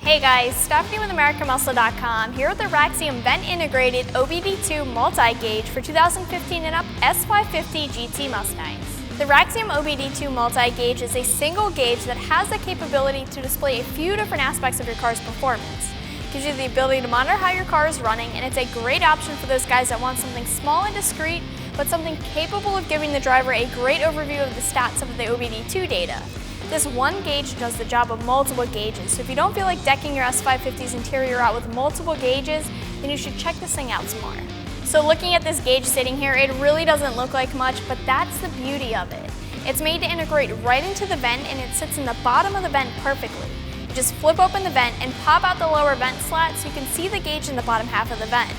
Hey guys, Stephanie with AmericanMuscle.com here with the Raxiom vent-integrated OBD2 multi-gauge for 2015 and up S550 GT Mustangs. The Raxiom OBD2 multi-gauge is a single gauge that has the capability to display a few different aspects of your car's performance. It gives you the ability to monitor how your car is running, and it's a great option for those guys that want something small and discreet, but something capable of giving the driver a great overview of the stats of the OBD2 data. This one gauge does the job of multiple gauges, so if you don't feel like decking your S550's interior out with multiple gauges, then you should check this thing out some more. So looking at this gauge sitting here, it really doesn't look like much, but that's the beauty of it. It's made to integrate right into the vent, and it sits in the bottom of the vent perfectly. You just flip open the vent and pop out the lower vent slat so you can see the gauge in the bottom half of the vent.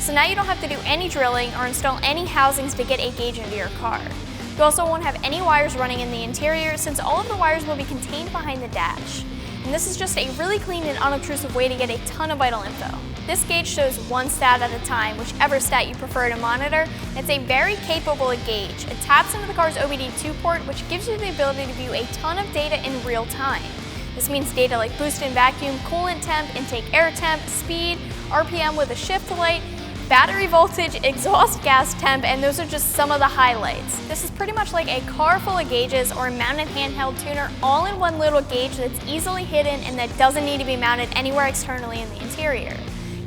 So now you don't have to do any drilling or install any housings to get a gauge into your car. You also won't have any wires running in the interior since all of the wires will be contained behind the dash. And this is just a really clean and unobtrusive way to get a ton of vital info. This gauge shows one stat at a time, whichever stat you prefer to monitor. It's a very capable gauge. It taps into the car's OBD2 port, which gives you the ability to view a ton of data in real time. This means data like boost and vacuum, coolant temp, intake air temp, speed, RPM with a shift light, battery voltage, exhaust gas temp, and those are just some of the highlights. This is pretty much like a car full of gauges or a mounted handheld tuner all in one little gauge that's easily hidden and that doesn't need to be mounted anywhere externally in the interior.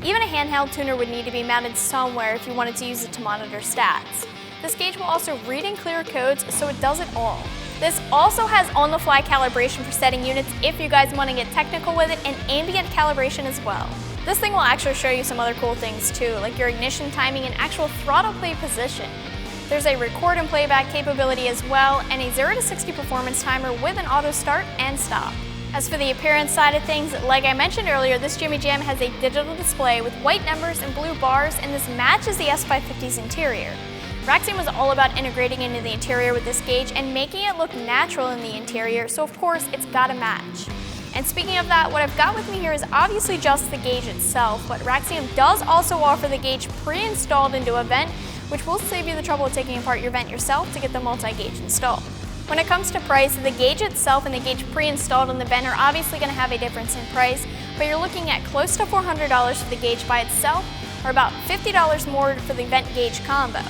Even a handheld tuner would need to be mounted somewhere if you wanted to use it to monitor stats. This gauge will also read and clear codes, so it does it all. This also has on-the-fly calibration for setting units if you guys want to get technical with it, and ambient calibration as well. This thing will actually show you some other cool things too, like your ignition timing and actual throttle play position. There's a record and playback capability as well, and a 0 to 60 performance timer with an auto start and stop. As for the appearance side of things, like I mentioned earlier, this Jimmy Jam has a digital display with white numbers and blue bars, and this matches the S550's interior. Raxiom was all about integrating into the interior with this gauge and making it look natural in the interior, so of course it's gotta match. And speaking of that, what I've got with me here is obviously just the gauge itself, but Raxiom does also offer the gauge pre-installed into a vent, which will save you the trouble of taking apart your vent yourself to get the multi-gauge installed. When it comes to price, the gauge itself and the gauge pre-installed in the vent are obviously going to have a difference in price, but you're looking at close to $400 for the gauge by itself, or about $50 more for the vent gauge combo.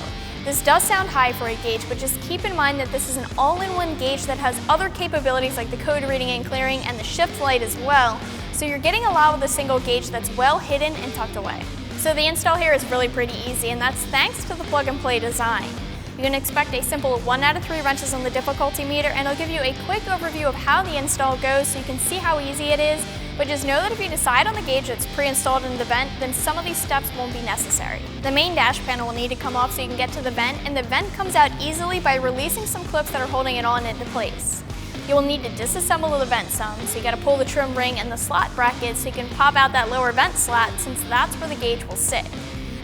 This does sound high for a gauge, but just keep in mind that this is an all-in-one gauge that has other capabilities like the code reading and clearing and the shift light as well, so you're getting a lot with a single gauge that's well hidden and tucked away. So the install here is really pretty easy, and that's thanks to the plug-and-play design. You can expect a simple 1 out of 3 wrenches on the difficulty meter, and it'll give you a quick overview of how the install goes so you can see how easy it is, but just know that if you decide on the gauge that's pre-installed in the vent, then some of these steps won't be necessary. The main dash panel will need to come off so you can get to the vent, and the vent comes out easily by releasing some clips that are holding it on into place. You will need to disassemble the vent some, so you gotta pull the trim ring and the slot bracket so you can pop out that lower vent slat, since that's where the gauge will sit.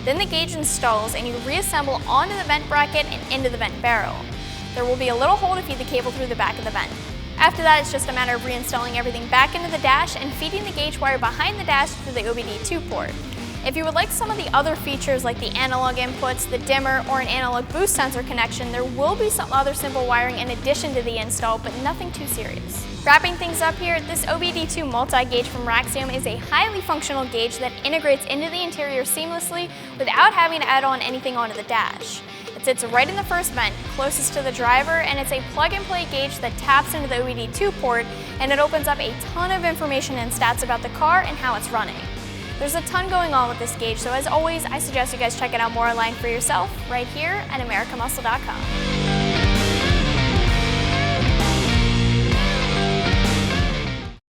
Then the gauge installs and you reassemble onto the vent bracket and into the vent barrel. There will be a little hole to feed the cable through the back of the vent. After that, it's just a matter of reinstalling everything back into the dash and feeding the gauge wire behind the dash through the OBD2 port. If you would like some of the other features like the analog inputs, the dimmer, or an analog boost sensor connection, there will be some other simple wiring in addition to the install, but nothing too serious. Wrapping things up here, this OBD2 multi-gauge from Raxiom is a highly functional gauge that integrates into the interior seamlessly without having to add on anything onto the dash. It sits right in the first vent, closest to the driver, and it's a plug-and-play gauge that taps into the OBD2 port, and it opens up a ton of information and stats about the car and how it's running. There's a ton going on with this gauge, so as always, I suggest you guys check it out more online for yourself right here at AmericanMuscle.com.